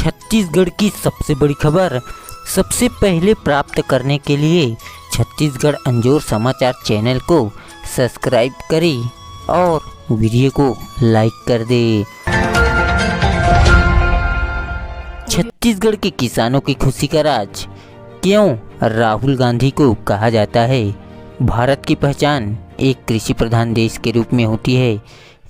छत्तीसगढ़ की सबसे बड़ी खबर सबसे पहले प्राप्त करने के लिए छत्तीसगढ़ अंजोर समाचार चैनल को सब्सक्राइब करें और वीडियो को लाइक कर दें। छत्तीसगढ़ के किसानों की खुशी का राज क्यों राहुल गांधी को कहा जाता है। भारत की पहचान एक कृषि प्रधान देश के रूप में होती है।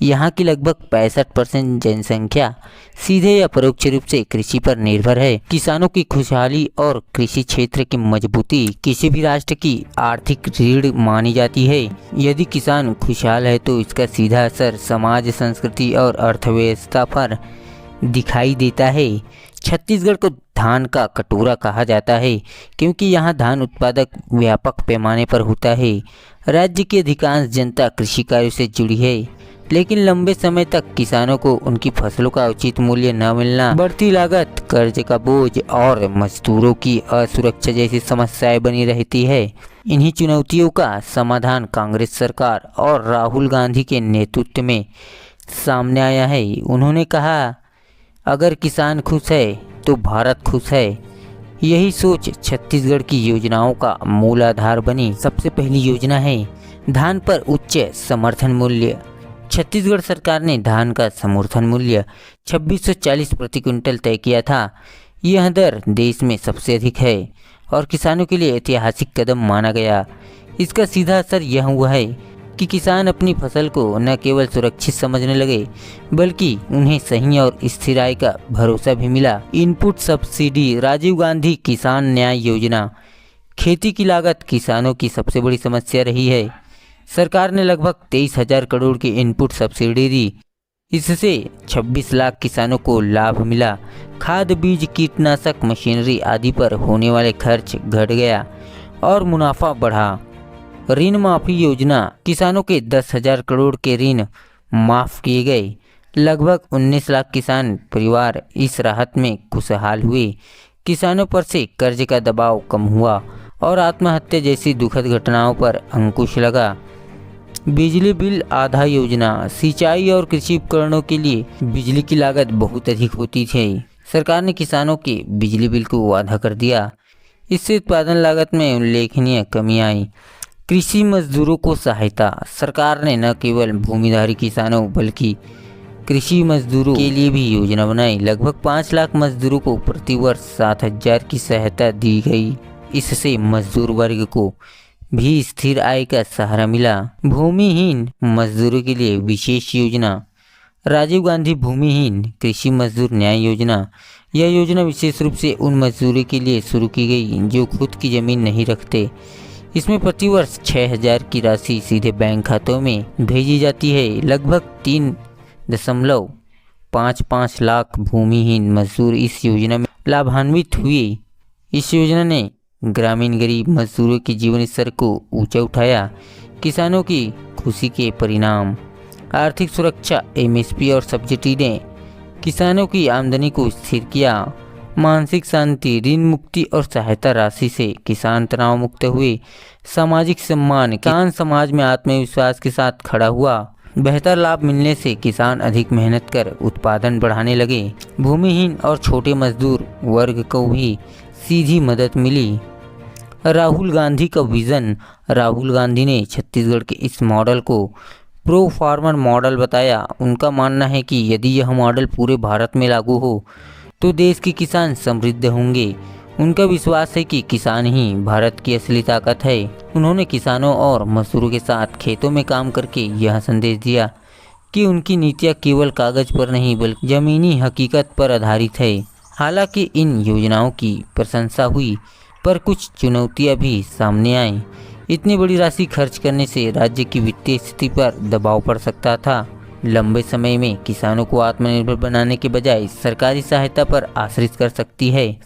यहाँ की लगभग 65% जनसंख्या सीधे या परोक्ष रूप से कृषि पर निर्भर है। किसानों की खुशहाली और कृषि क्षेत्र की मजबूती किसी भी राष्ट्र की आर्थिक रीढ़ मानी जाती है। यदि किसान खुशहाल है तो इसका सीधा असर समाज, संस्कृति और अर्थव्यवस्था पर दिखाई देता है। छत्तीसगढ़ को धान का कटोरा कहा जाता है क्योंकि यहाँ धान उत्पादक व्यापक पैमाने पर होता है। राज्य की अधिकांश जनता कृषि कार्यों से जुड़ी है, लेकिन लंबे समय तक किसानों को उनकी फसलों का उचित मूल्य न मिलना, बढ़ती लागत, कर्ज का बोझ और मजदूरों की असुरक्षा जैसी समस्याएं बनी रहती है। इन्हीं चुनौतियों का समाधान कांग्रेस सरकार और राहुल गांधी के नेतृत्व में सामने आया है। उन्होंने कहा, अगर किसान खुश है तो भारत खुश है। यही सोच छत्तीसगढ़ की योजनाओं का मूल आधार बनी। सबसे पहली योजना है धान पर उच्च समर्थन मूल्य। छत्तीसगढ़ सरकार ने धान का समर्थन मूल्य 2640 प्रति क्विंटल तय किया था। यह दर देश में सबसे अधिक है और किसानों के लिए ऐतिहासिक कदम माना गया। इसका सीधा असर यह हुआ है कि किसान अपनी फसल को न केवल सुरक्षित समझने लगे, बल्कि उन्हें सही और स्थिर आय का भरोसा भी मिला। Input subsidy. राजीव गांधी किसान न्याय योजना। खेती की लागत किसानों की सबसे बड़ी समस्या रही है। सरकार ने लगभग 23,000 करोड़ की इनपुट सब्सिडी दी। इससे 26 लाख किसानों को लाभ मिला। खाद, बीज, कीटनाशक, मशीनरी आदि पर होने वाले खर्च घट गया और मुनाफा बढ़ा। ऋण माफी योजना। किसानों के 10,000 करोड़ के ऋण माफ किए गए। लगभग 19 लाख किसान परिवार इस राहत में खुशहाल हुए। किसानों पर से कर्ज का दबाव कम हुआ और आत्महत्या जैसी दुखद घटनाओं पर अंकुश लगा। बिजली बिल आधा योजना। सिंचाई और कृषि उपकरणों के लिए बिजली की लागत बहुत अधिक होती थी। सरकार ने किसानों के बिजली बिल को आधा कर दिया। इससे उत्पादन लागत में उल्लेखनीय कमी आई। कृषि मजदूरों को सहायता। सरकार ने न केवल भूमिधारी किसानों बल्कि कृषि मजदूरों के लिए भी योजना बनाई। लगभग 5 लाख मजदूरों को प्रति वर्ष 7,000 की सहायता दी गई। इससे मजदूर वर्ग को भी स्थिर आय का सहारा मिला। भूमिहीन मजदूरों के लिए विशेष योजना। राजीव गांधी भूमिहीन कृषि मजदूर न्याय योजना। यह योजना विशेष रूप से उन मजदूरों के लिए शुरू की गई जो खुद की जमीन नहीं रखते। इसमें प्रति वर्ष 6,000 की राशि सीधे बैंक खातों में भेजी जाती है। लगभग 3.55 लाख भूमिहीन मजदूर इस योजना में लाभान्वित हुए। इस योजना ने ग्रामीण गरीब मजदूरों के जीवन स्तर को ऊंचा उठाया। किसानों की खुशी के परिणाम। आर्थिक सुरक्षा। एमएसपी और सब्सिडी ने किसानों की आमदनी को स्थिर किया। मानसिक शांति। ऋण मुक्ति और सहायता राशि से किसान तनाव मुक्त हुए। सामाजिक सम्मान। किसान समाज में आत्मविश्वास के साथ खड़ा हुआ। बेहतर लाभ मिलने से किसान अधिक मेहनत कर उत्पादन बढ़ाने लगे। भूमिहीन और छोटे मजदूर वर्ग को भी सीधी मदद मिली। राहुल गांधी का विजन। राहुल गांधी ने छत्तीसगढ़ के इस मॉडल को प्रो फार्मर मॉडल बताया। उनका मानना है कि यदि यह मॉडल पूरे भारत में लागू हो तो देश के किसान समृद्ध होंगे। उनका विश्वास है कि किसान ही भारत की असली ताकत है। उन्होंने किसानों और मजदूरों के साथ खेतों में काम करके यह संदेश दिया कि उनकी नीतियाँ केवल कागज पर नहीं बल्कि ज़मीनी हकीकत पर आधारित है। हालांकि इन योजनाओं की प्रशंसा हुई, पर कुछ चुनौतियां भी सामने आईं। इतनी बड़ी राशि खर्च करने से राज्य की वित्तीय स्थिति पर दबाव पड़ सकता था। लंबे समय में किसानों को आत्मनिर्भर बनाने के बजाय सरकारी सहायता पर आश्रित कर सकती है।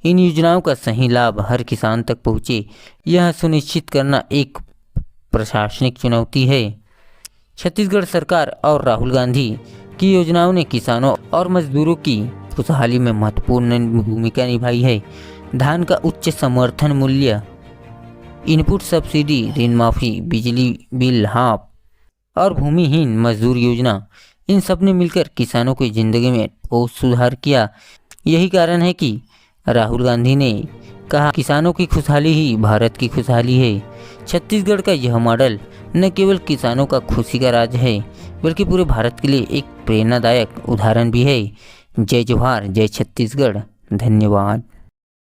इन योजनाओं का सही लाभ हर किसान तक पहुँचे, यह सुनिश्चित करना एक प्रशासनिक चुनौती है। छत्तीसगढ़ सरकार और राहुल गांधी की योजनाओं ने किसानों और मजदूरों की खुशहाली में महत्वपूर्ण भूमिका निभाई है। धान का उच्च समर्थन मूल्य, इनपुट सब्सिडी, ऋण माफी, बिजली बिल हाफ और भूमिहीन मजदूर योजना, इन सब ने मिलकर किसानों की जिंदगी में ठोस सुधार किया। यही कारण है कि राहुल गांधी ने कहा किसानों की खुशहाली ही भारत की खुशहाली है। छत्तीसगढ़ का यह मॉडल न केवल किसानों का खुशी का राज है बल्कि पूरे भारत के लिए एक प्रेरणादायक उदाहरण भी है। जय जोहार, जय छत्तीसगढ़, धन्यवाद।